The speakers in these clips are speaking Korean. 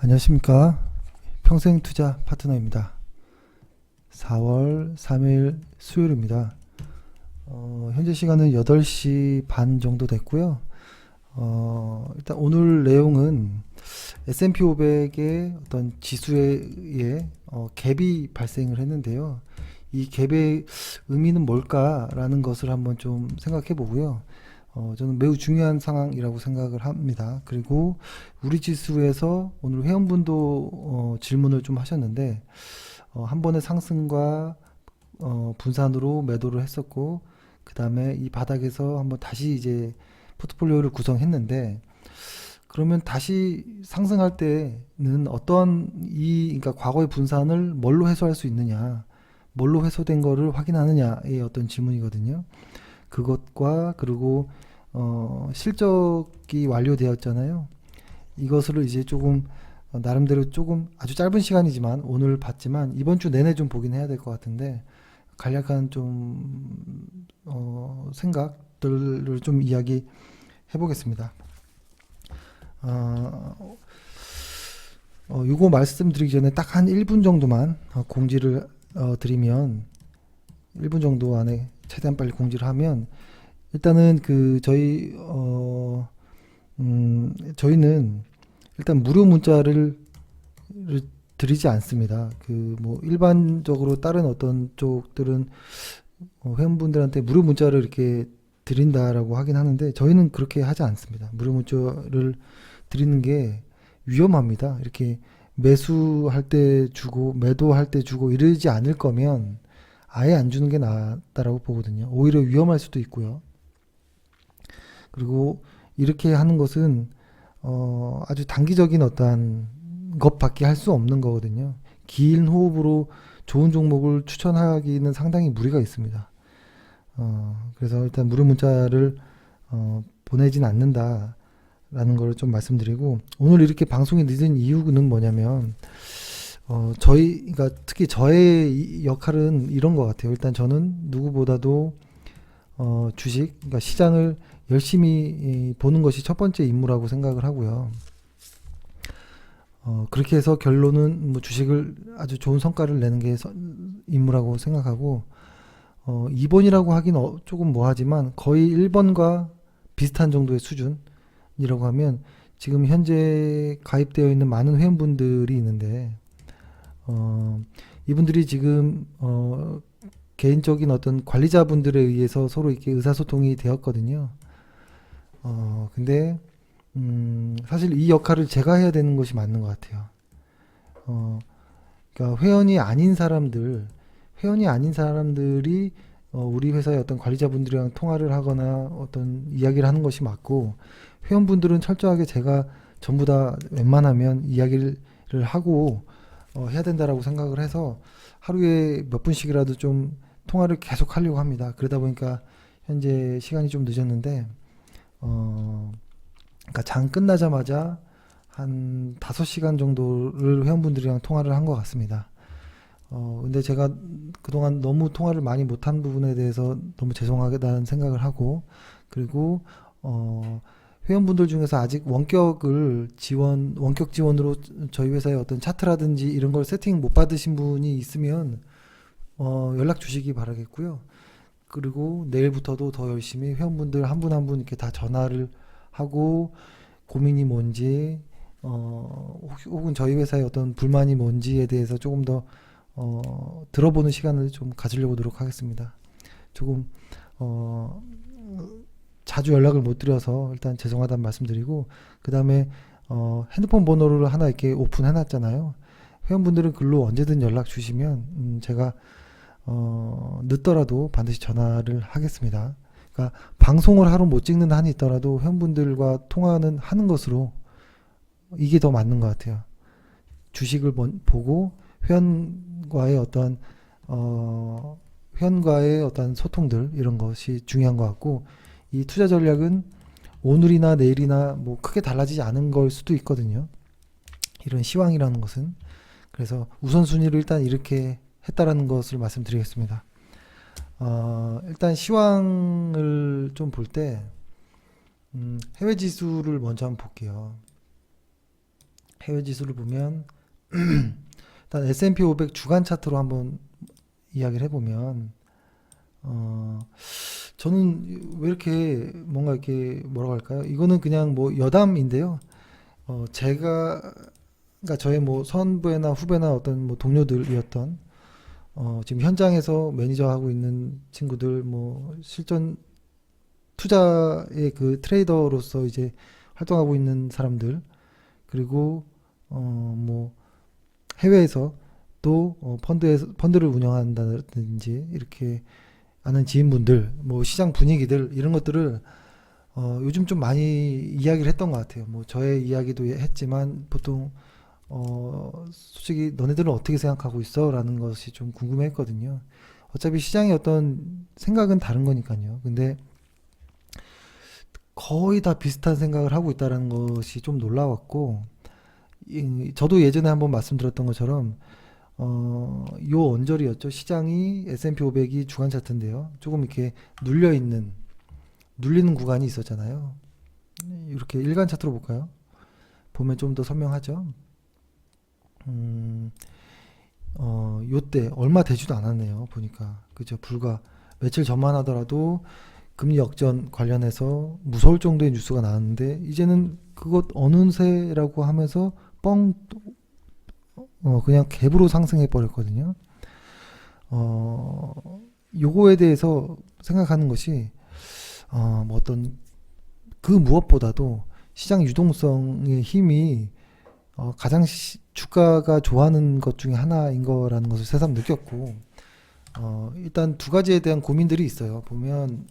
안녕하십니까. 평생투자 파트너입니다. 4월 3일 수요일입니다. 현재 시간은 8시 반 정도 됐고요. 일단 오늘 내용은 S&P 500의 어떤 지수에 갭이 발생을 했는데요. 이 갭의 의미는 뭘까라는 것을 한번 좀 생각해 보고요. 저는 매우 중요한 상황이라고 생각을 합니다. 그리고 우리 지수에서 오늘 회원분도 질문을 좀 하셨는데, 한 번의 상승과 분산으로 매도를 했었고, 그 다음에 이 바닥에서 한번 다시 이제 포트폴리오를 구성했는데, 그러면 다시 상승할 때는 그러니까 과거의 분산을 뭘로 해소할 수 있느냐, 뭘로 해소된 거를 확인하느냐의 어떤 질문이거든요. 그것과 그리고 실적이 완료되었잖아요. 이것을 이제 조금 나름대로 조금 아주 짧은 시간이지만 오늘 봤지만 이번 주 내내 좀 보긴 해야 될 것 같은데 간략한 좀 생각들을 좀 이야기 해보겠습니다. 요거 말씀드리기 전에 딱 한 1분 정도만 공지를 드리면 1분 정도 안에 최대한 빨리 공지를 하면 일단은 저희는 일단 무료 문자를 드리지 않습니다. 뭐 일반적으로 다른 어떤 쪽들은 회원분들한테 무료 문자를 이렇게 드린다라고 하긴 하는데 저희는 그렇게 하지 않습니다. 무료 문자를 드리는 게 위험합니다. 이렇게 매수할 때 주고 매도할 때 주고 이러지 않을 거면 아예 안 주는 게 낫다라고 보거든요. 오히려 위험할 수도 있고요. 그리고 이렇게 하는 것은 아주 단기적인 어떠한 것밖에 할 수 없는 거거든요. 긴 호흡으로 좋은 종목을 추천하기는 상당히 무리가 있습니다. 그래서 일단 무료 문자를 보내진 않는다라는 걸 좀 말씀드리고, 오늘 이렇게 방송이 늦은 이유는 뭐냐면 그러니까 특히 저의 역할은 이런 것 같아요. 일단 저는 누구보다도 주식, 그러니까 시장을 열심히 보는 것이 첫 번째 임무라고 생각을 하고요. 그렇게 해서 결론은 뭐 주식을 아주 좋은 성과를 내는 게 임무라고 생각하고, 2번이라고 하긴 조금 뭐하지만 거의 1번과 비슷한 정도의 수준이라고 하면 지금 현재 가입되어 있는 많은 회원분들이 있는데, 이분들이 지금 개인적인 어떤 관리자분들에 의해서 서로 이렇게 의사소통이 되었거든요. 근데 사실 이 역할을 제가 해야 되는 것이 맞는 것 같아요. 그러니까 회원이 아닌 사람들이 우리 회사의 어떤 관리자분들이랑 통화를 하거나 어떤 이야기를 하는 것이 맞고, 회원분들은 철저하게 제가 전부 다 웬만하면 이야기를 하고 해야 된다라고 생각을 해서 하루에 몇 분씩이라도 좀 통화를 계속 하려고 합니다. 그러다 보니까 현재 시간이 좀 늦었는데, 그러니까 장 끝나자마자 한 5시간 정도를 회원분들이랑 통화를 한 것 같습니다. 근데 제가 그동안 너무 통화를 많이 못한 부분에 대해서 너무 죄송하다는 생각을 하고, 그리고 회원분들 중에서 아직 원격 지원으로 저희 회사의 어떤 차트라든지 이런 걸 세팅 못 받으신 분이 있으면 연락 주시기 바라겠고요. 그리고 내일부터도 더 열심히 회원분들 한 분 한 분 이렇게 다 전화를 하고 고민이 뭔지, 혹은 저희 회사의 어떤 불만이 뭔지에 대해서 조금 더 들어보는 시간을 좀 가지려고 노력하겠습니다. 조금 자주 연락을 못 드려서 일단 죄송하다는 말씀드리고, 그 다음에 핸드폰 번호를 하나 이렇게 오픈해 놨잖아요. 회원분들은 글로 언제든 연락 주시면 제가 늦더라도 반드시 전화를 하겠습니다. 그러니까 방송을 하루 못 찍는 한이 있더라도 회원분들과 통화는 하는 것으로 이게 더 맞는 것 같아요. 주식을 보고 회원과의 어떤 소통들, 이런 것이 중요한 것 같고, 이 투자 전략은 오늘이나 내일이나 뭐 크게 달라지지 않은 걸 수도 있거든요. 이런 시황이라는 것은. 그래서 우선순위를 일단 이렇게 했다라는 것을 말씀드리겠습니다. 일단 시황을 좀 볼 때 해외 지수를 먼저 한번 볼게요. 해외 지수를 보면 일단 S&P 500 주간 차트로 한번 이야기를 해보면 저는 왜 이렇게 뭔가 이렇게 뭐라고 할까요? 이거는 그냥 뭐 여담인데요. 제가 그러니까 저의 뭐 선배나 후배나 어떤 뭐 동료들이었던 지금 현장에서 매니저 하고 있는 친구들 뭐 실전 투자의 그 트레이더로서 이제 활동하고 있는 사람들 그리고 뭐 해외에서 또 펀드를 운영한다든지 이렇게 아는 지인분들 뭐 시장 분위기들 이런 것들을 요즘 좀 많이 이야기를 했던 것 같아요. 뭐 저의 이야기도 했지만 보통 솔직히 너네들은 어떻게 생각하고 있어? 라는 것이 좀 궁금했거든요. 어차피 시장의 어떤 생각은 다른 거니까요. 근데 거의 다 비슷한 생각을 하고 있다는 것이 좀 놀라웠고, 저도 예전에 한번 말씀드렸던 것처럼, 요 언저리였죠. 시장이 S&P 500이 주간 차트인데요. 조금 이렇게 눌리는 구간이 있었잖아요. 이렇게 일간 차트로 볼까요? 보면 좀 더 선명하죠. 요때 얼마 되지도 않았네요. 보니까. 그죠. 불과 며칠 전만 하더라도 금리 역전 관련해서 무서울 정도의 뉴스가 나왔는데, 이제는 그것 어느새라고 하면서 그냥 갭으로 상승해 버렸거든요. 요거에 대해서 생각하는 것이, 뭐 어떤, 그 무엇보다도 시장 유동성의 힘이 가장 주가가 좋아하는 것 중에 하나인 거라는 것을 새삼 느꼈고, 일단 두 가지에 대한 고민들이 있어요. 보면,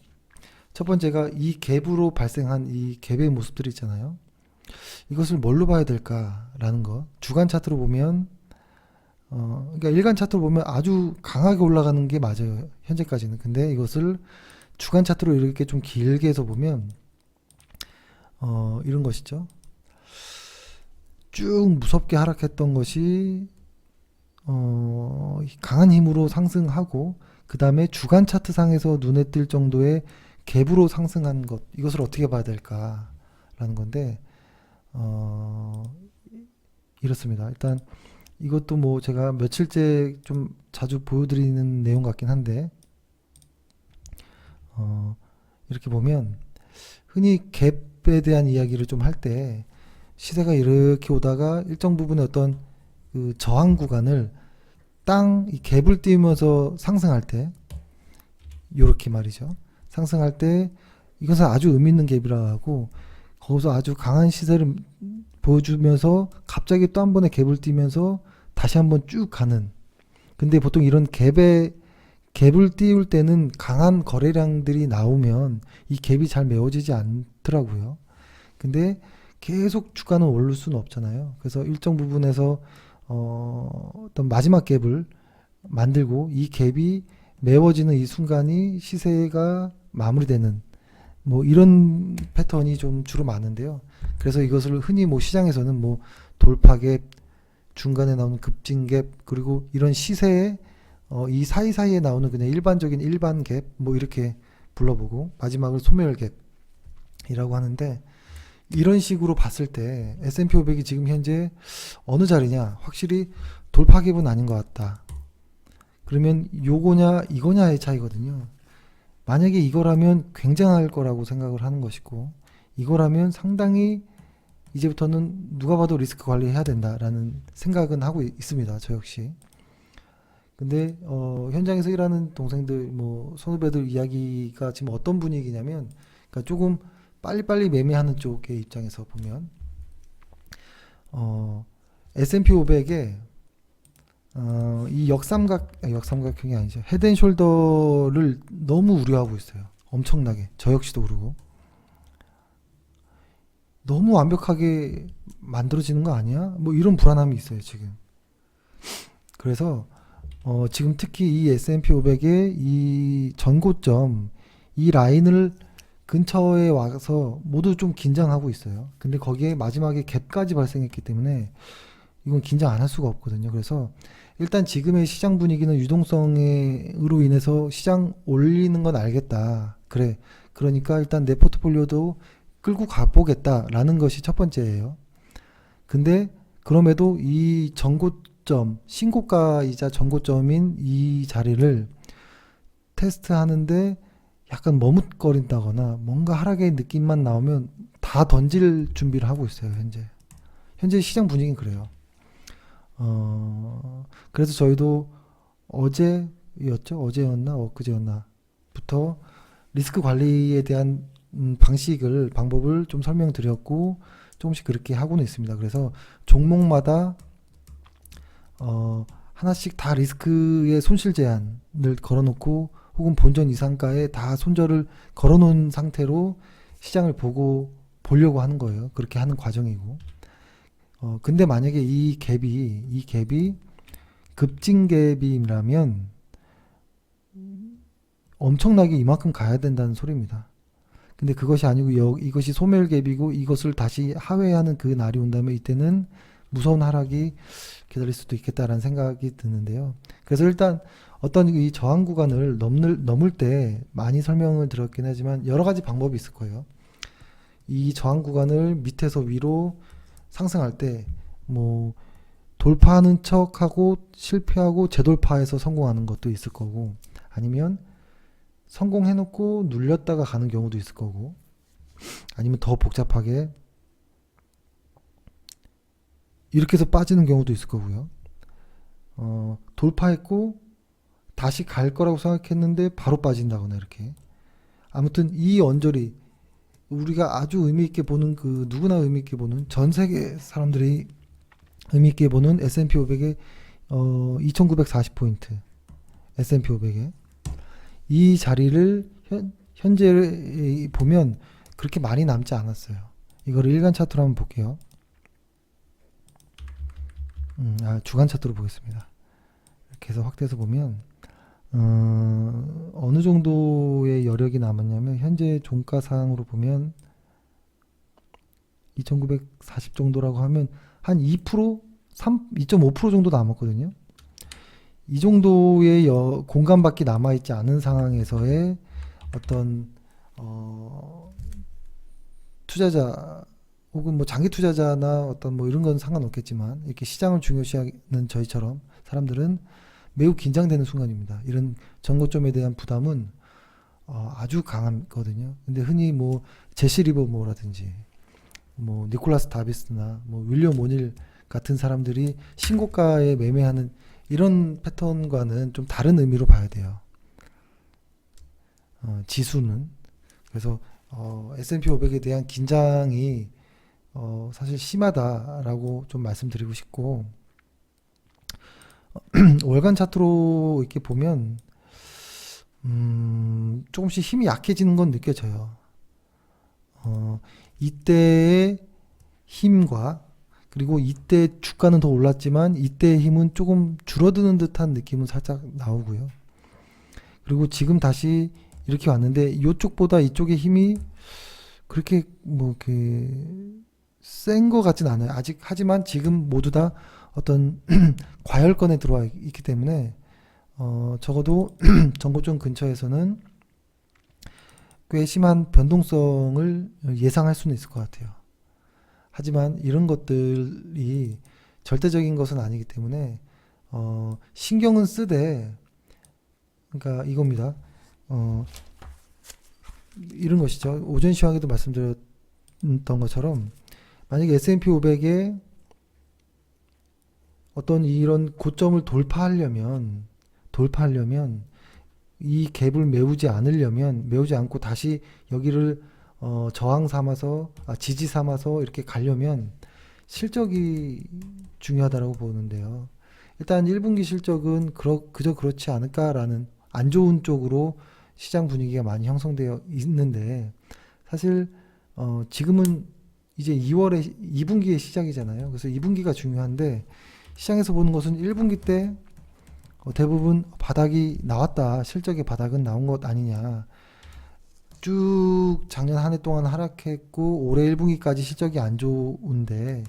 첫 번째가 이 갭으로 발생한 이 갭의 모습들이 있잖아요. 이것을 뭘로 봐야 될까라는 거. 주간 차트로 보면, 그러니까 일간 차트로 보면 아주 강하게 올라가는 게 맞아요. 현재까지는. 근데 이것을 주간 차트로 이렇게 좀 길게 해서 보면, 이런 것이죠. 쭉 무섭게 하락했던 것이 강한 힘으로 상승하고 그 다음에 주간 차트 상에서 눈에 띌 정도의 갭으로 상승한 것 이것을 어떻게 봐야 될까라는 건데 이렇습니다. 일단 이것도 뭐 제가 며칠째 좀 자주 보여드리는 내용 같긴 한데 이렇게 보면 흔히 갭에 대한 이야기를 좀 할 때 시세가 이렇게 오다가 일정 부분의 어떤 그 저항 구간을 이 갭을 띄우면서 상승할 때 요렇게 말이죠. 상승할 때 이것은 아주 의미 있는 갭이라 하고 거기서 아주 강한 시세를 보여주면서 갑자기 또 한 번의 갭을 띄면서 다시 한번 쭉 가는. 근데 보통 이런 갭을 띄울 때는 강한 거래량들이 나오면 이 갭이 잘 메워지지 않더라고요. 근데 계속 주가는 오를 수는 없잖아요. 그래서 일정 부분에서 어떤 마지막 갭을 만들고 이 갭이 메워지는 이 순간이 시세가 마무리되는 뭐 이런 패턴이 좀 주로 많은데요. 그래서 이것을 흔히 뭐 시장에서는 뭐 돌파갭, 중간에 나오는 급진갭, 그리고 이런 시세에 이 사이사이에 나오는 그냥 일반적인 일반 갭 뭐 이렇게 불러보고 마지막을 소멸갭이라고 하는데 이런 식으로 봤을 때 S&P 500이 지금 현재 어느 자리냐 확실히 돌파갭은 아닌 것 같다. 그러면 요거냐 이거냐의 차이거든요. 만약에 이거라면 굉장할 거라고 생각을 하는 것이고 이거라면 상당히 이제부터는 누가 봐도 리스크 관리해야 된다라는 생각은 하고 있습니다. 저 역시. 근데 현장에서 일하는 동생들 뭐 선후배들 이야기가 지금 어떤 분위기냐면 그러니까 조금 빨리빨리 매매하는 쪽의 입장에서 보면 S&P 500에 이 역삼각형이 아니죠. 헤드앤숄더를 너무 우려하고 있어요. 엄청나게. 저 역시도 그러고. 너무 완벽하게 만들어지는 거 아니야? 뭐 이런 불안함이 있어요, 지금. 그래서 지금 특히 이 S&P 500의 이 전고점, 이 라인을 근처에 와서 모두 좀 긴장하고 있어요. 근데 거기에 마지막에 갭까지 발생했기 때문에 이건 긴장 안 할 수가 없거든요. 그래서 일단 지금의 시장 분위기는 유동성으로 인해서 시장 올리는 건 알겠다. 그래. 그러니까 일단 내 포트폴리오도 끌고 가보겠다라는 것이 첫 번째예요. 근데 그럼에도 이 전고점, 신고가이자 전고점인 이 자리를 테스트하는데 약간 머뭇거린다거나 뭔가 하락의 느낌만 나오면 다 던질 준비를 하고 있어요, 현재 시장 분위기는 그래요. 그래서 저희도 어제였나 엊그제였나부터 리스크 관리에 대한 방법을 좀 설명드렸고 조금씩 그렇게 하고는 있습니다. 그래서 종목마다 하나씩 다 리스크의 손실 제한을 걸어놓고 혹은 본전 이상가에 다 손절을 걸어놓은 상태로 시장을 보려고 하는 거예요. 그렇게 하는 과정이고. 근데 만약에 이 갭이 급증갭이라면 엄청나게 이만큼 가야 된다는 소리입니다. 근데 그것이 아니고 이것이 소멸갭이고 이것을 다시 하회하는 그 날이 온다면 이때는 무서운 하락이 기다릴 수도 있겠다라는 생각이 드는데요. 그래서 일단 어떤 이 저항 구간을 넘을 때 많이 설명을 드렸긴 하지만 여러 가지 방법이 있을 거예요. 이 저항 구간을 밑에서 위로 상승할 때 뭐 돌파하는 척하고 실패하고 재돌파해서 성공하는 것도 있을 거고, 아니면 성공해놓고 눌렸다가 가는 경우도 있을 거고, 아니면 더 복잡하게 이렇게 해서 빠지는 경우도 있을 거고요. 돌파했고 다시 갈 거라고 생각했는데 바로 빠진다거나 이렇게. 아무튼 이 언저리, 우리가 아주 의미 있게 보는, 그 누구나 의미 있게 보는, 전 세계 사람들이 의미 있게 보는 S&P 500의 2940포인트 S&P 500에 이 자리를 현재 보면 그렇게 많이 남지 않았어요. 이거를 일간 차트로 한번 볼게요. 주간 차트로 보겠습니다. 이렇게 해서 확대해서 보면 어느 정도의 여력이 남았냐면 현재 종가상으로 보면 2940 정도라고 하면 한 2%, 2.5% 정도 남았거든요. 이 정도의 공간밖에 남아있지 않은 상황에서의 어떤 투자자 혹은 뭐 장기 투자자나 어떤 뭐 이런 건 상관없겠지만 이렇게 시장을 중요시하는 저희처럼 사람들은 매우 긴장되는 순간입니다. 이런 전고점에 대한 부담은 아주 강하거든요. 근데 흔히 뭐 제시 리버모어라든지 뭐 니콜라스 다비스나 뭐 윌리엄 오닐 같은 사람들이 신고가에 매매하는 이런 패턴과는 좀 다른 의미로 봐야 돼요. 지수는. 그래서 S&P 500에 대한 긴장이 사실 심하다라고 좀 말씀드리고 싶고, 월간 차트로 이렇게 보면 조금씩 힘이 약해지는 건 느껴져요. 이때의 힘과 그리고 이때 주가는 더 올랐지만 이때의 힘은 조금 줄어드는 듯한 느낌은 살짝 나오고요. 그리고 지금 다시 이렇게 왔는데 이쪽보다 이쪽의 힘이 그렇게 뭐 센 것 같진 않아요. 아직. 하지만 지금 모두 다 어떤 과열권에 들어와 있기 때문에 적어도 전고점 근처에서는 꽤 심한 변동성을 예상할 수는 있을 것 같아요. 하지만 이런 것들이 절대적인 것은 아니기 때문에 신경은 쓰되, 그러니까 이겁니다. 이런 것이죠. 오전 시황에도 말씀드렸던 것처럼 만약에 S&P 500에 어떤 이런 고점을 돌파하려면 이 갭을 메우지 않고 다시 여기를 저항 삼아서 지지 삼아서 이렇게 가려면 실적이 중요하다고 보는데요. 일단 1분기 실적은 그저 그렇지 않을까라는 안 좋은 쪽으로 시장 분위기가 많이 형성되어 있는데, 사실 지금은 이제 2월에 2분기의 시작이잖아요. 그래서 2분기가 중요한데 시장에서 보는 것은 1분기 때 대부분 바닥이 나왔다, 실적의 바닥은 나온 것 아니냐, 쭉 작년 한 해 동안 하락했고 올해 1분기까지 실적이 안 좋은데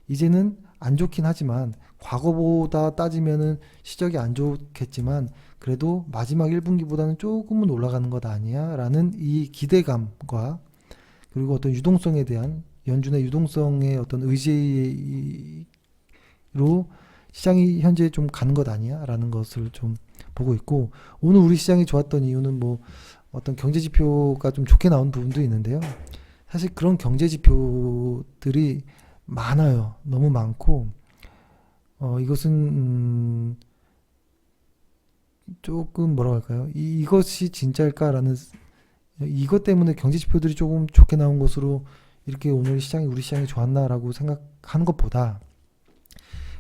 이제는 안 좋긴 하지만 과거보다 따지면은 실적이 안 좋겠지만 그래도 마지막 1분기보다는 조금은 올라가는 것 아니야 라는 이 기대감과, 그리고 어떤 유동성에 대한 연준의 유동성의 어떤 의지가 시장이 현재 좀 가는 것 아니야? 라는 것을 좀 보고 있고, 오늘 우리 시장이 좋았던 이유는 뭐 어떤 경제 지표가 좀 좋게 나온 부분도 있는데요. 사실 그런 경제 지표들이 많아요. 너무 많고, 이것은 조금 뭐라고 할까요? 이것이 진짜일까라는, 이것 때문에 경제 지표들이 조금 좋게 나온 것으로 이렇게 오늘 우리 시장이 좋았나라고 생각하는 것보다,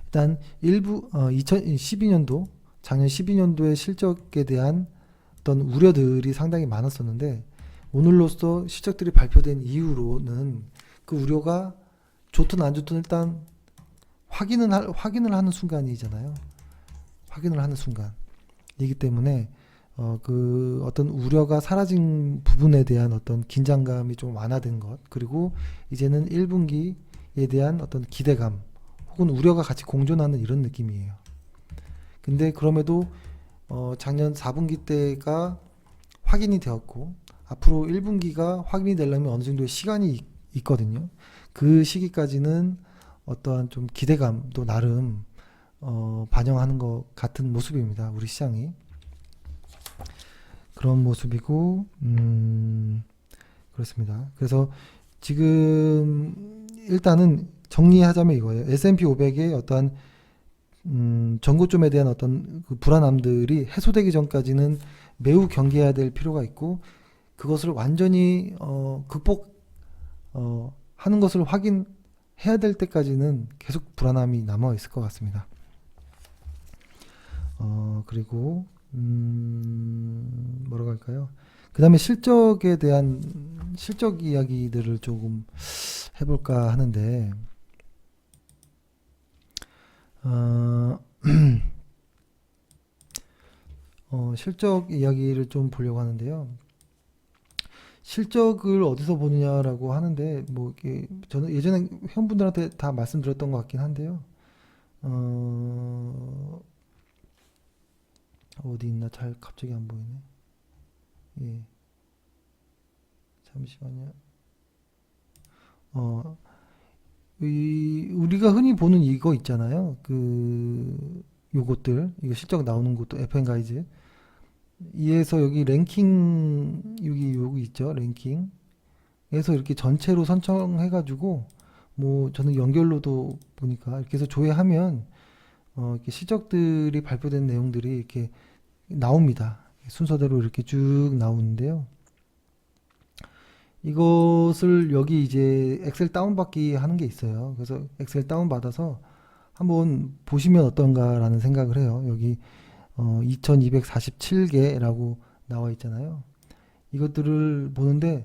일단 일부 2012년도 작년 12년도의 실적에 대한 어떤 우려들이 상당히 많았었는데, 오늘로써 실적들이 발표된 이후로는 그 우려가 좋든 안 좋든 일단 확인을 하는 순간이잖아요. 확인을 하는 순간이기 때문에 그 어떤 우려가 사라진 부분에 대한 어떤 긴장감이 좀 완화된 것, 그리고 이제는 1분기에 대한 어떤 기대감 혹은 우려가 같이 공존하는 이런 느낌이에요. 근데 그럼에도 작년 4분기 때가 확인이 되었고, 앞으로 1분기가 확인이 되려면 어느 정도의 시간이 있거든요. 그 시기까지는 어떠한 좀 기대감도 나름 반영하는 것 같은 모습입니다. 우리 시장이 그런 모습이고, 그렇습니다. 그래서 지금 일단은 정리하자면 이거예요. S&P 500의 어떠한 전고점에 대한 어떤 그 불안함들이 해소되기 전까지는 매우 경계해야 될 필요가 있고, 그것을 완전히 하는 것을 확인해야 될 때까지는 계속 불안함이 남아 있을 것 같습니다. 그리고 뭐라고 할까요? 그 다음에 실적에 대한 실적 이야기들을 조금 해볼까 하는데, 실적 이야기를 좀 보려고 하는데요. 실적을 어디서 보느냐라고 하는데, 뭐 이게 저는 예전에 회원분들한테 다 말씀드렸던 것 같긴 한데요. 어디 있나 잘 갑자기 안 보이네. 예, 잠시만요. 우리가 흔히 보는 이거 있잖아요. 요것들, 이거 실적 나오는 것도 FN 가이즈. 이에서 여기 랭킹, 여기 있죠. 랭킹. 에서 이렇게 전체로 선정해가지고, 뭐, 저는 연결로도 보니까 이렇게 해서 조회하면, 이렇게 실적들이 발표된 내용들이 이렇게 나옵니다. 순서대로 이렇게 쭉 나오는데요. 이것을 여기 이제 엑셀 다운받기 하는 게 있어요. 그래서 엑셀 다운받아서 한번 보시면 어떤가라는 생각을 해요. 여기 2247개라고 나와 있잖아요. 이것들을 보는데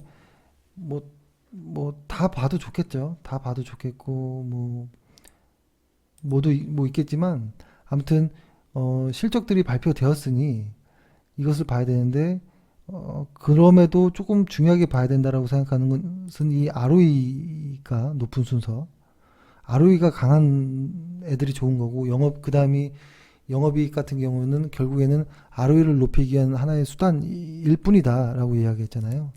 뭐 다 봐도 좋겠죠. 다 봐도 좋겠고 모두 뭐 있겠지만, 아무튼 실적들이 발표되었으니 이것을 봐야 되는데, 그럼에도 조금 중요하게 봐야 된다라고 생각하는 것은 이 ROE가 높은 순서, ROE가 강한 애들이 좋은 거고, 그 다음이 영업이익 같은 경우는 결국에는 ROE를 높이기 위한 하나의 수단일 뿐이다라고 이야기했잖아요.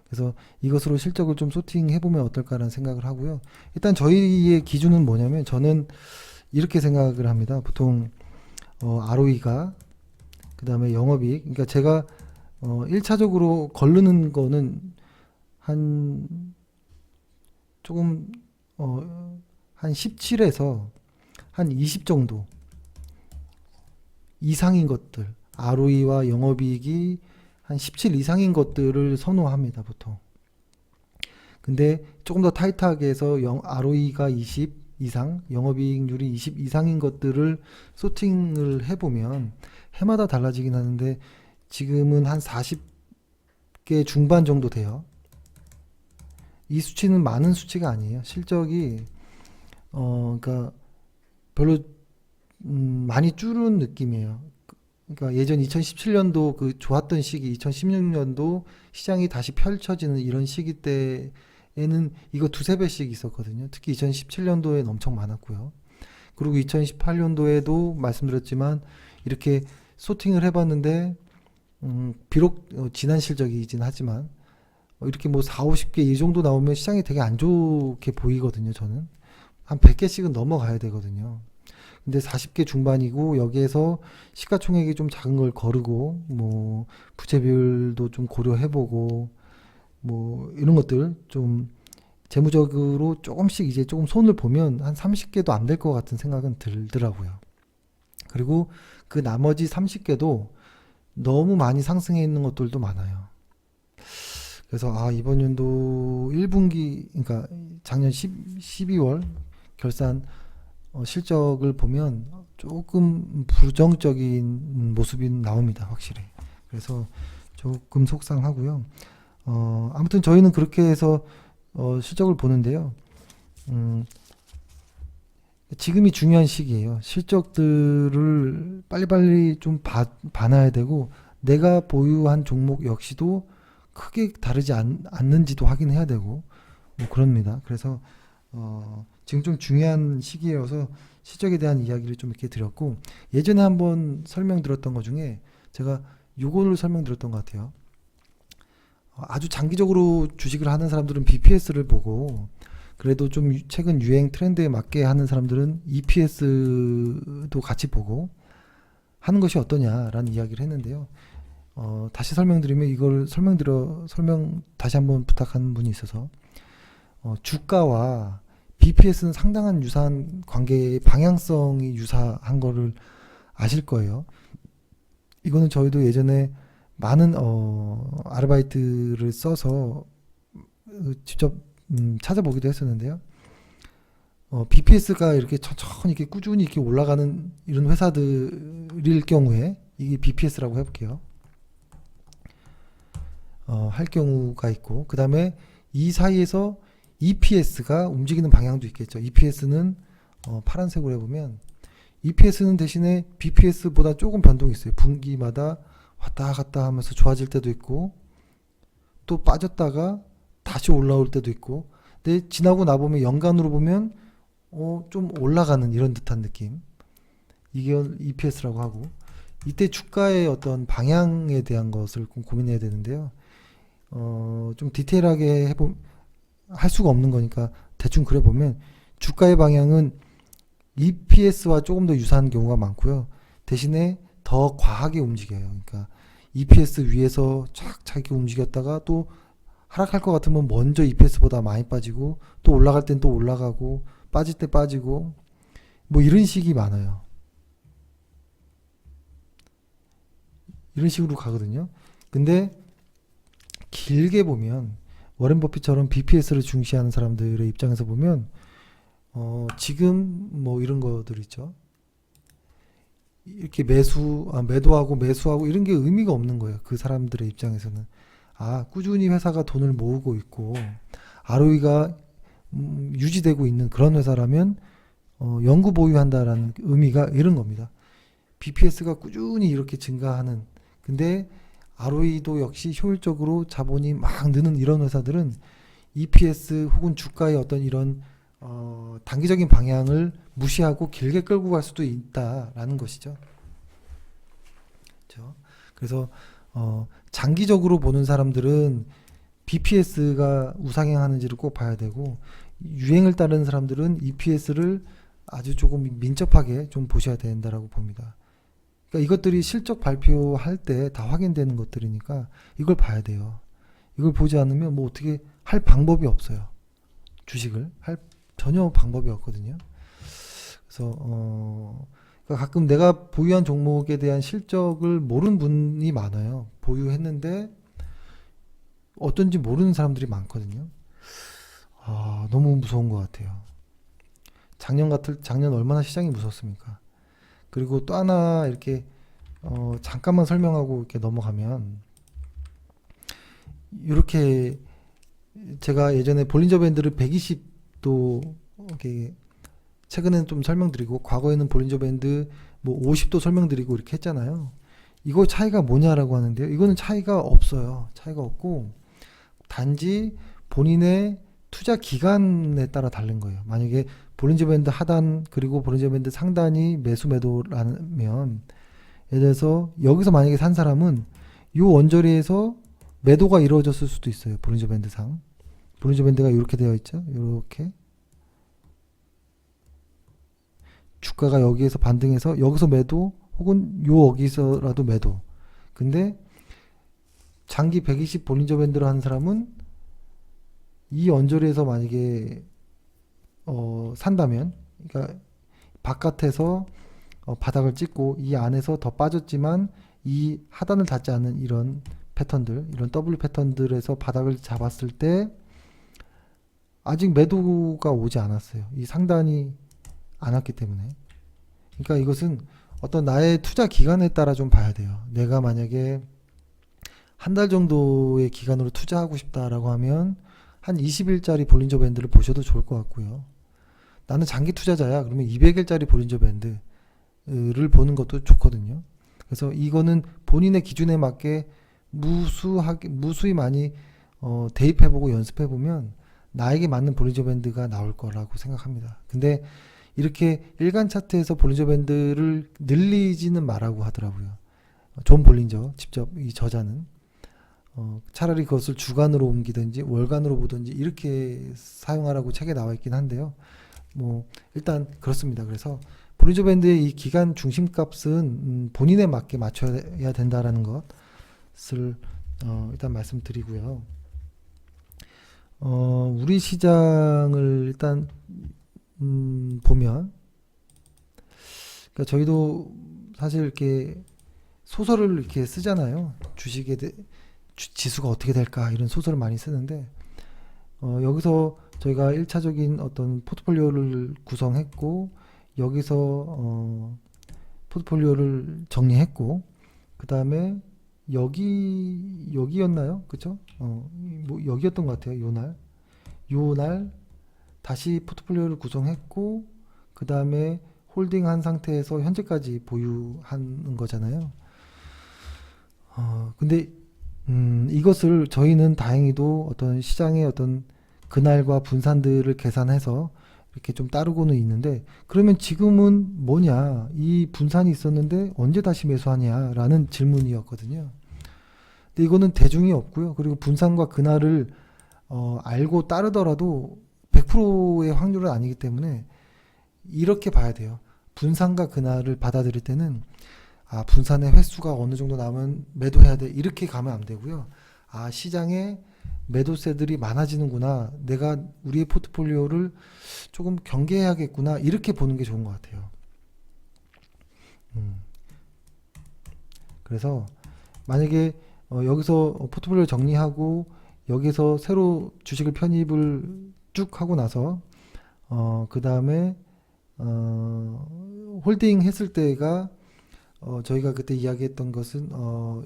그래서 이것으로 실적을 좀 소팅해보면 어떨까라는 생각을 하고요. 일단 저희의 기준은 뭐냐면, 저는 이렇게 생각을 합니다. 보통 ROE가, 그 다음에 영업이익, 그러니까 제가 1차적으로 거르는 거는 조금 한 17에서 한 20 정도 이상인 것들, ROE와 영업이익이 한 17 이상인 것들을 선호합니다, 보통. 근데 조금 더 타이트하게 해서 ROE가 20 이상, 영업이익률이 20 이상인 것들을 소팅을 해보면 해마다 달라지긴 하는데, 지금은 한 40개 중반 정도 돼요. 이 수치는 많은 수치가 아니에요. 실적이 그러니까 별로 많이 줄은 느낌이에요. 그러니까 예전 2017년도 그 좋았던 시기, 2016년도 시장이 다시 펼쳐지는 이런 시기 때에는 이거 두세 배씩 있었거든요. 특히 2017년도에는 엄청 많았고요. 그리고 2018년도에도 말씀드렸지만 이렇게 소팅을 해봤는데, 비록 지난 실적이긴 하지만 이렇게 뭐 4, 50개 이 정도 나오면 시장이 되게 안 좋게 보이거든요. 저는 한 100개씩은 넘어가야 되거든요. 근데 40개 중반이고 여기에서 시가총액이 좀 작은 걸 거르고 뭐 부채 비율도 좀 고려해보고 뭐 이런 것들 좀 재무적으로 조금씩 이제 조금 손을 보면 한 30개도 안 될 것 같은 생각은 들더라고요. 그리고 그 나머지 30개도 너무 많이 상승해 있는 것들도 많아요. 그래서 이번 연도 1분기 그러니까 작년 12월 결산 실적을 보면 조금 부정적인 모습이 나옵니다. 확실히. 그래서 조금 속상하고요. 아무튼 저희는 그렇게 해서 실적을 보는데요. 지금이 중요한 시기예요. 실적들을 빨리빨리 좀 봐놔야 되고 내가 보유한 종목 역시도 크게 다르지 않는지도 확인해야 되고 뭐 그럽니다. 그래서 지금 좀 중요한 시기여서 실적에 대한 이야기를 좀 이렇게 드렸고 예전에 한번 설명드렸던 것 중에 제가 요거를 설명드렸던 것 같아요. 아주 장기적으로 주식을 하는 사람들은 BPS를 보고 그래도 좀 최근 유행 트렌드에 맞게 하는 사람들은 EPS도 같이 보고 하는 것이 어떠냐라는 이야기를 했는데요. 다시 설명드리면 이걸 설명 다시 한번 부탁하는 분이 있어서 주가와 BPS는 상당한 유사한 관계의 방향성이 유사한 거를 아실 거예요. 이거는 저희도 예전에 많은 아르바이트를 써서 직접 찾아보기도 했었는데요. BPS가 이렇게 천천히 이렇게 꾸준히 이렇게 올라가는 이런 회사들일 경우에 이게 BPS라고 해볼게요. 할 경우가 있고 그 다음에 이 사이에서 EPS가 움직이는 방향도 있겠죠. EPS는 파란색으로 해보면 EPS는 대신에 BPS보다 조금 변동이 있어요. 분기마다 왔다 갔다 하면서 좋아질 때도 있고 또 빠졌다가 다시 올라올 때도 있고 근데 지나고 나보면 연간으로 보면 좀 올라가는 이런 듯한 느낌 이게 EPS라고 하고 이때 주가의 어떤 방향에 대한 것을 고민해야 되는데요. 좀 디테일하게 할 수가 없는 거니까 대충 그려보면 주가의 방향은 EPS와 조금 더 유사한 경우가 많고요. 대신에 더 과하게 움직여요. 그러니까 EPS 위에서 쫙 자기 움직였다가 또 하락할 것 같으면 먼저 EPS보다 많이 빠지고 또 올라갈 땐 또 올라가고 빠질 때 빠지고 뭐 이런 식이 많아요. 이런 식으로 가거든요. 근데 길게 보면 워렌 버핏처럼 BPS를 중시하는 사람들의 입장에서 보면 지금 뭐 이런 것들 있죠. 이렇게 매도하고 매수하고 이런 게 의미가 없는 거예요. 그 사람들의 입장에서는. 꾸준히 회사가 돈을 모으고 있고 ROE가 유지되고 있는 그런 회사라면 영구 보유한다라는 의미가 이런 겁니다. BPS가 꾸준히 이렇게 증가하는 근데 ROE도 역시 효율적으로 자본이 막 느는 이런 회사들은 EPS 혹은 주가의 어떤 이런 단기적인 방향을 무시하고 길게 끌고 갈 수도 있다라는 것이죠. 그렇죠? 그래서 장기적으로 보는 사람들은 BPS가 우상향하는지를 꼭 봐야 되고 유행을 따르는 사람들은 EPS를 아주 조금 민첩하게 좀 보셔야 된다라고 봅니다. 그러니까 이것들이 실적 발표할 때 다 확인되는 것들이니까 이걸 봐야 돼요. 이걸 보지 않으면 뭐 어떻게 할 방법이 없어요. 주식을 할 전혀 방법이 없거든요. 그래서 그러니까 가끔 내가 보유한 종목에 대한 실적을 모르는 분이 많아요. 보유했는데 어떤지 모르는 사람들이 많거든요. 너무 무서운 것 같아요. 작년 얼마나 시장이 무섭습니까? 그리고 또 하나 이렇게 잠깐만 설명하고 이렇게 넘어가면 이렇게 제가 예전에 볼린저 밴드를 120도 이렇게 최근에는 좀 설명드리고 과거에는 볼린저 밴드 뭐 50도 설명드리고 이렇게 했잖아요. 이거 차이가 뭐냐라고 하는데요. 이거는 차이가 없어요. 차이가 없고 단지 본인의 투자 기간에 따라 다른 거예요. 만약에 볼린저 밴드 하단 그리고 볼린저 밴드 상단이 매수 매도라면 예를 들어서 여기서 만약에 산 사람은 이 원저리에서 매도가 이루어졌을 수도 있어요. 볼린저 밴드 상. 볼린저 밴드가 이렇게 되어 있죠. 이렇게 주가가 여기에서 반등해서 여기서 매도 혹은 여기서라도 매도. 근데 장기 120 볼린저 밴드를 하는 사람은 이 언저리에서 만약에 산다면, 그러니까 바깥에서 바닥을 찍고 이 안에서 더 빠졌지만 이 하단을 닿지 않는 이런 패턴들, 이런 W 패턴들에서 바닥을 잡았을 때 아직 매도가 오지 않았어요. 이 상단이 안 왔기 때문에. 그러니까 이것은 어떤 나의 투자 기간에 따라 좀 봐야 돼요. 내가 만약에 한 달 정도의 기간으로 투자하고 싶다라고 하면 한 20일짜리 볼린저 밴드를 보셔도 좋을 것 같고요. 나는 장기 투자자야. 그러면 200일짜리 볼린저 밴드를 보는 것도 좋거든요. 그래서 이거는 본인의 기준에 맞게 무수히 많이 대입해보고 연습해보면 나에게 맞는 볼린저 밴드가 나올 거라고 생각합니다. 근데 이렇게 일간 차트에서 볼린저 밴드를 늘리지는 말라고 하더라고요. 존 볼린저 직접 이 저자는 차라리 그것을 주간으로 옮기든지 월간으로 보든지 이렇게 사용하라고 책에 나와 있긴 한데요. 뭐 일단 그렇습니다. 그래서 볼린저 밴드의 이 기간 중심값은 본인에 맞게 맞춰야 된다라는 것을 일단 말씀드리고요. 우리 시장을 일단 보면, 그러니까 저희도 사실 이렇게 소설을 이렇게 쓰잖아요. 지수가 어떻게 될까 이런 소설을 많이 쓰는데 여기서 저희가 1차적인 어떤 포트폴리오를 구성했고 여기서 포트폴리오를 정리했고 그 다음에 여기였나요? 그쵸? 뭐 여기였던 것 같아요. 요날 다시 포트폴리오를 구성했고 그 다음에 홀딩한 상태에서 현재까지 보유하는 거잖아요. 근데 이것을 저희는 다행히도 어떤 시장의 어떤 그날과 분산들을 계산해서 이렇게 좀 따르고는 있는데, 그러면 지금은 뭐냐, 이 분산이 있었는데 언제 다시 매수하냐 라는 질문이었거든요. 근데 이거는 대중이 없고요. 그리고 분산과 그날을 알고 따르더라도 100%의 확률은 아니기 때문에 이렇게 봐야 돼요. 분산과 그날을 받아들일 때는 분산의 횟수가 어느 정도 나면 매도해야 돼, 이렇게 가면 안 되고요. 시장에 매도세들이 많아지는구나, 내가 우리의 포트폴리오를 조금 경계해야겠구나, 이렇게 보는 게 좋은 것 같아요. 그래서 만약에 여기서 포트폴리오 정리하고 여기서 새로 주식을 편입을 쭉 하고 나서 그 다음에 홀딩 했을 때가 저희가 그때 이야기했던 것은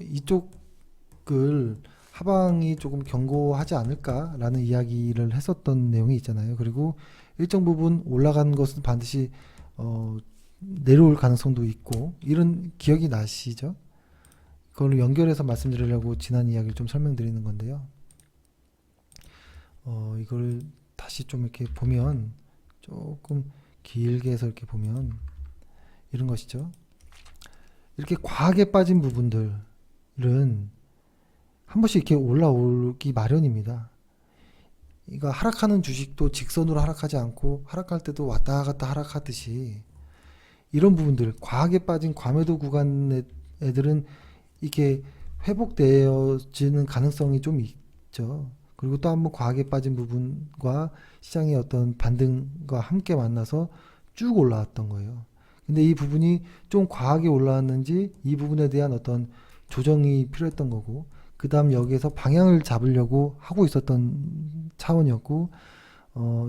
이쪽을 하방이 조금 견고하지 않을까라는 이야기를 했었던 내용이 있잖아요. 그리고 일정 부분 올라간 것은 반드시 내려올 가능성도 있고, 이런 기억이 나시죠? 그걸 연결해서 말씀드리려고 지난 이야기를 좀 설명드리는 건데요. 이걸 다시 좀 이렇게 보면, 조금 길게 해서 이렇게 보면 이런 것이죠. 이렇게 과하게 빠진 부분들은 한 번씩 이렇게 올라오기 마련입니다. 이거 하락하는 주식도 직선으로 하락하지 않고 하락할 때도 왔다 갔다 하락하듯이, 이런 부분들, 과하게 빠진 과매도 구간 애들은 이렇게 회복되어지는 가능성이 좀 있죠. 그리고 또 한번 과하게 빠진 부분과 시장의 어떤 반등과 함께 만나서 쭉 올라왔던 거예요. 근데 이 부분이 좀 과하게 올라왔는지 이 부분에 대한 어떤 조정이 필요했던 거고, 그 다음 여기에서 방향을 잡으려고 하고 있었던 차원이었고,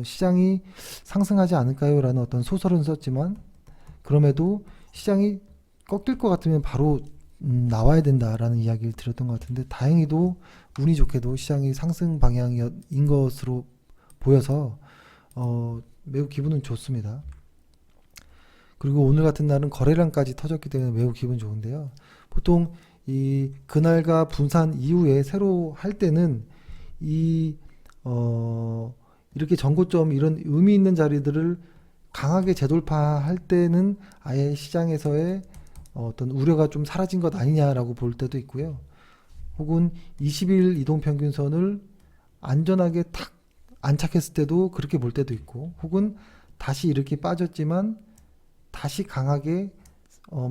시장이 상승하지 않을까요? 라는 어떤 소설은 썼지만, 그럼에도 시장이 꺾일 것 같으면 바로 나와야 된다라는 이야기를 드렸던 것 같은데, 다행히도 운이 좋게도 시장이 상승 방향인 것으로 보여서 매우 기분은 좋습니다. 그리고 오늘 같은 날은 거래량까지 터졌기 때문에 매우 기분 좋은데요. 보통 이 그날과 분산 이후에 새로 할 때는 이렇게 전고점, 이런 의미 있는 자리들을 강하게 재돌파할 때는 아예 시장에서의 어떤 우려가 좀 사라진 것 아니냐라고 볼 때도 있고요. 혹은 20일 이동평균선을 안전하게 탁 안착했을 때도 그렇게 볼 때도 있고, 혹은 다시 이렇게 빠졌지만 다시 강하게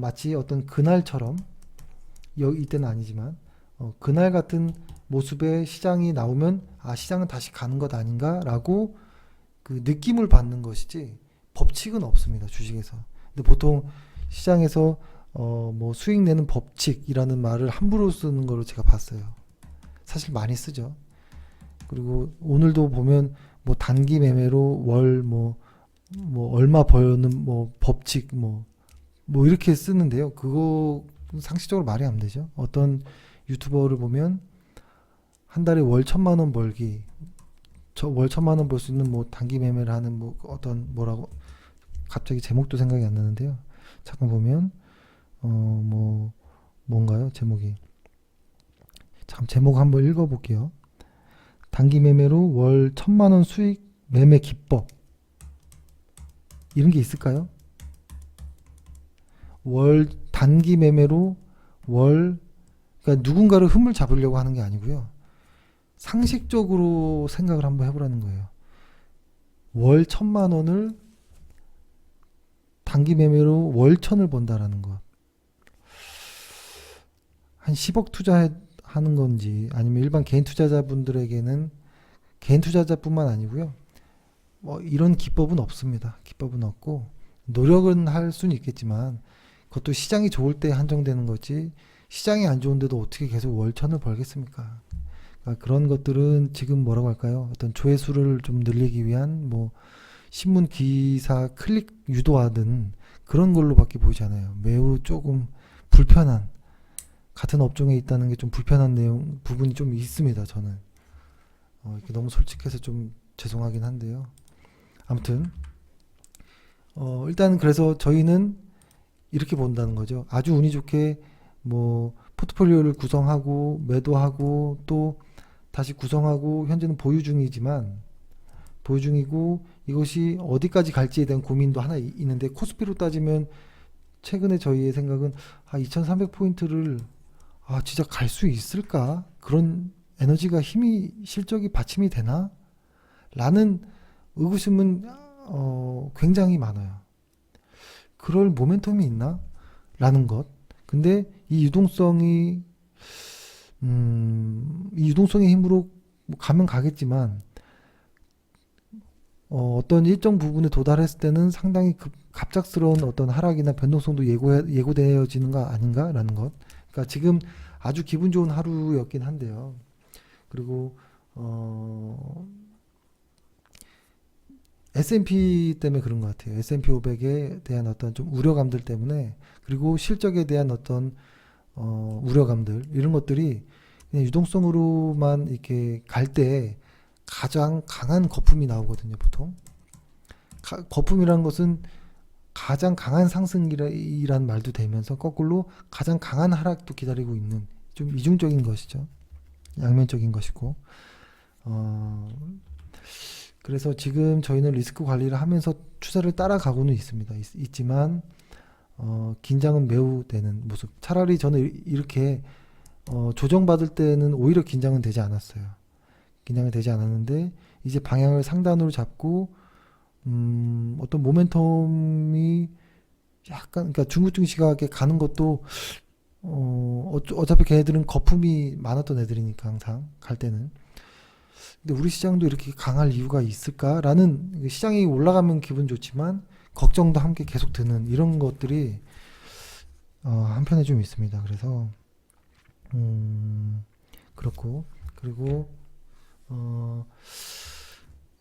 마치 어떤 그날처럼 이때는 아니지만 그날 같은 모습의 시장이 나오면 시장은 다시 가는 것 아닌가라고 그 느낌을 받는 것이지 법칙은 없습니다, 주식에서. 근데 보통 시장에서 뭐 수익 내는 법칙이라는 말을 함부로 쓰는 걸로 제가 봤어요. 사실 많이 쓰죠. 그리고 오늘도 보면 뭐 단기 매매로 월 뭐 얼마 버는 뭐 법칙 뭐 이렇게 쓰는데요. 그거 상식적으로 말이 안 되죠. 어떤 유튜버를 보면 한 달에 월 1,000만 원 벌기, 저 월 1,000만 원 벌 수 있는 뭐 단기 매매를 하는 뭐 어떤 뭐라고 갑자기 제목도 생각이 안 나는데요. 잠깐 보면 뭐 뭔가요? 제목이. 잠 제목 한번 읽어볼게요. 단기 매매로 월 1,000만 원 수익 매매 기법, 이런 게 있을까요? 월 단기 매매로 그러니까 누군가를 흠을 잡으려고 하는 게 아니고요. 상식적으로 생각을 한번 해보라는 거예요. 월 1,000만 원을 단기 매매로 월 1,000을 번다라는 것. 한 10억 투자하는 건지 아니면 일반 개인 투자자분들에게는 개인 투자자뿐만 아니고요. 뭐 이런 기법은 없습니다. 기법은 없고 노력은 할 수는 있겠지만 그것도 시장이 좋을 때 한정되는 거지 시장이 안 좋은데도 어떻게 계속 월 1,000을 벌겠습니까? 그러니까 그런 것들은 지금 뭐라고 할까요? 어떤 조회수를 좀 늘리기 위한 뭐 신문 기사 클릭 유도하든 그런 걸로밖에 보이지 않아요. 매우 조금 불편한, 같은 업종에 있다는 게 좀 불편한 내용 부분이 좀 있습니다. 저는 이렇게 너무 솔직해서 좀 죄송하긴 한데요. 아무튼 일단 그래서 저희는 이렇게 본다는 거죠. 아주 운이 좋게 뭐 포트폴리오를 구성하고 매도하고 또 다시 구성하고 현재는 보유 중이지만 보유 중이고 이것이 어디까지 갈지에 대한 고민도 하나 있는데 코스피로 따지면 최근에 저희의 생각은 2300포인트를 진짜 갈 수 있을까? 그런 에너지가 힘이 실적이 받침이 되나? 라는 의구심은 굉장히 많아요. 그럴 모멘텀이 있나? 라는 것. 근데 이 유동성의 힘으로 가면 가겠지만 어떤 일정 부분에 도달했을 때는 상당히 갑작스러운 어떤 하락이나 변동성도 예고되어지는 거 아닌가라는 것. 그러니까 지금 아주 기분 좋은 하루였긴 한데요. 그리고 S&P 때문에 그런 것 같아요. S&P 500에 대한 어떤 좀 우려감들 때문에 그리고 실적에 대한 어떤 우려감들 이런 것들이 그냥 유동성으로만 이렇게 갈 때 가장 강한 거품이 나오거든요. 보통 거품이라는 것은 가장 강한 상승이란 말도 되면서 거꾸로 가장 강한 하락도 기다리고 있는 좀 이중적인 것이죠. 양면적인 것이고 그래서 지금 저희는 리스크 관리를 하면서 추세를 따라가고는 있습니다. 있지만 긴장은 매우 되는 모습. 차라리 저는 이렇게 조정받을 때는 오히려 긴장은 되지 않았어요. 긴장이 되지 않았는데 이제 방향을 상단으로 잡고 어떤 모멘텀이 약간 그러니까 중구중 시각에 가는 것도 어차피 걔네들은 거품이 많았던 애들이니까 항상 갈 때는. 근데 우리 시장도 이렇게 강할 이유가 있을까라는 시장이 올라가면 기분 좋지만 걱정도 함께 계속 드는 이런 것들이 한편에 좀 있습니다. 그래서 그렇고 그리고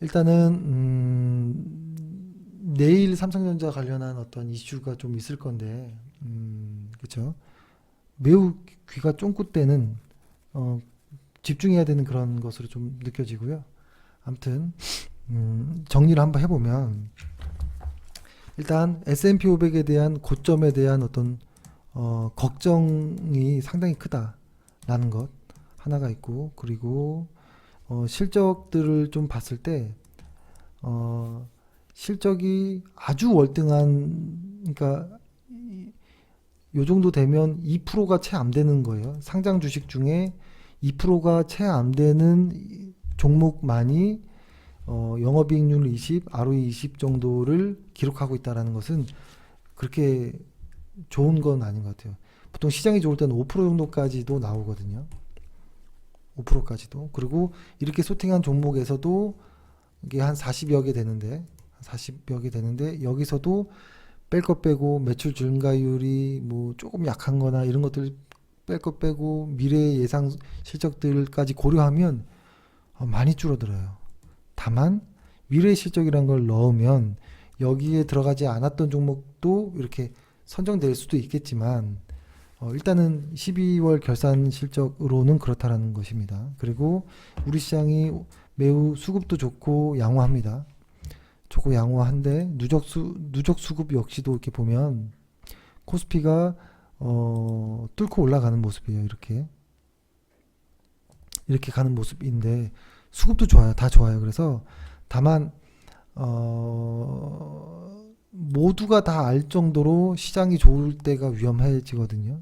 일단은 내일 삼성전자 관련한 어떤 이슈가 좀 있을 건데 그렇죠? 매우 귀가 쫑긋대는 집중해야 되는 그런 것으로 좀 느껴지고요. 아무튼 정리를 한번 해보면 일단 S&P 500에 대한 고점에 대한 어떤 걱정이 상당히 크다라는 것 하나가 있고 그리고 실적들을 좀 봤을 때 실적이 아주 월등한 그러니까 요 정도 되면 2%가 채 안 되는 거예요. 상장 주식 중에 2%가 채 안 되는 종목만이 영업이익률 20, ROE 20 정도를 기록하고 있다는 것은 그렇게 좋은 건 아닌 것 같아요. 보통 시장이 좋을 때는 5% 정도까지도 나오거든요. 5%까지도. 그리고 이렇게 소팅한 종목에서도 이게 한 40여 개 되는데, 40여 개 되는데, 여기서도 뺄 것 빼고 매출 증가율이 뭐 조금 약한 거나 이런 것들 뺄 것 빼고 미래 예상 실적들까지 고려하면 많이 줄어들어요. 다만 미래 실적이란 걸 넣으면 여기에 들어가지 않았던 종목도 이렇게 선정될 수도 있겠지만 일단은 12월 결산 실적으로는 그렇다라는 것입니다. 그리고 우리 시장이 매우 수급도 좋고 양호합니다. 좋고 양호한데 누적 수급 역시도 이렇게 보면 코스피가 뚫고 올라가는 모습이에요. 이렇게 가는 모습인데 수급도 좋아요. 다 좋아요. 그래서 다만 모두가 다 알 정도로 시장이 좋을 때가 위험해지거든요.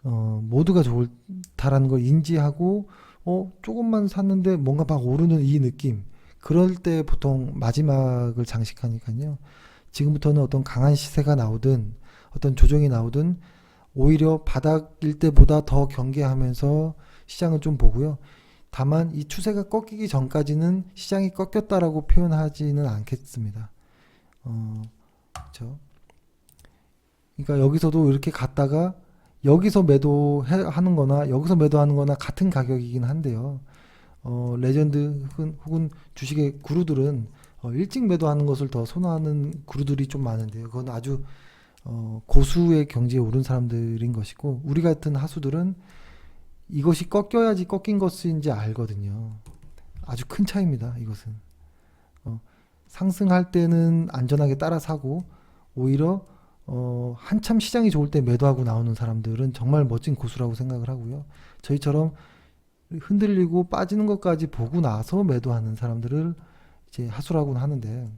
모두가 좋다라는 걸 인지하고 조금만 샀는데 뭔가 막 오르는 이 느낌, 그럴 때 보통 마지막을 장식하니까요. 지금부터는 어떤 강한 시세가 나오든 어떤 조정이 나오든 오히려 바닥일 때보다 더 경계하면서 시장을 좀 보고요. 다만 이 추세가 꺾이기 전까지는 시장이 꺾였다라고 표현하지는 않겠습니다. 그렇죠. 그러니까 여기서도 이렇게 갔다가 여기서 매도하는 거나 여기서 매도하는 거나 같은 가격이긴 한데요. 레전드 혹은 주식의 구루들은 일찍 매도하는 것을 더 선호하는 구루들이 좀 많은데요. 그건 아주 고수의 경지에 오른 사람들인 것이고, 우리 같은 하수들은 이것이 꺾여야지 꺾인 것인지 알거든요. 아주 큰 차이입니다. 이것은 상승할 때는 안전하게 따라 사고, 오히려 한참 시장이 좋을 때 매도하고 나오는 사람들은 정말 멋진 고수라고 생각을 하고요. 저희처럼 흔들리고 빠지는 것까지 보고 나서 매도하는 사람들을 이제 하수라고는 하는데,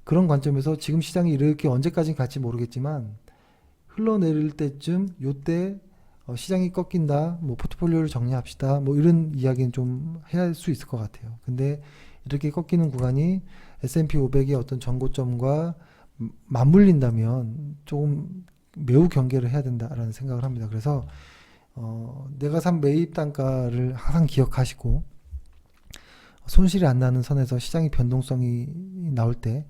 그런 관점에서 지금 시장이 이렇게 언제까지 갈지 모르겠지만 흘러내릴 때쯤 요때 시장이 꺾인다, 뭐 포트폴리오를 정리합시다, 뭐 이런 이야기는 좀 해야 할 수 있을 것 같아요. 근데 이렇게 꺾이는 구간이 S&P 500의 어떤 전고점과 맞물린다면 조금 매우 경계를 해야 된다라는 생각을 합니다. 그래서 내가 산 매입 단가를 항상 기억하시고, 손실이 안 나는 선에서 시장의 변동성이 나올 때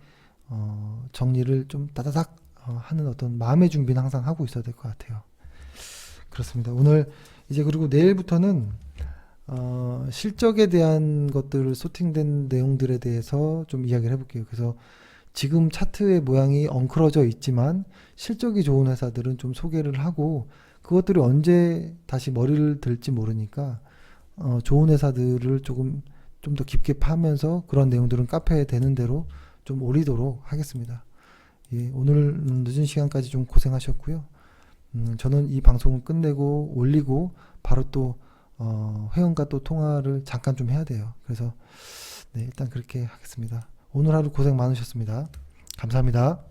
정리를 좀 따다닥 하는 어떤 마음의 준비는 항상 하고 있어야 될 것 같아요. 그렇습니다. 오늘 이제 그리고 내일부터는 실적에 대한 것들을 소팅된 내용들에 대해서 좀 이야기를 해볼게요. 그래서 지금 차트의 모양이 엉클어져 있지만 실적이 좋은 회사들은 좀 소개를 하고, 그것들이 언제 다시 머리를 들지 모르니까 좋은 회사들을 좀 더 깊게 파면서 그런 내용들은 카페에 되는 대로 좀 올리도록 하겠습니다. 예, 오늘 늦은 시간까지 좀 고생하셨고요. 저는 이 방송을 끝내고 올리고 바로 또 회원과 또 통화를 잠깐 좀 해야 돼요. 그래서 네, 일단 그렇게 하겠습니다. 오늘 하루 고생 많으셨습니다. 감사합니다.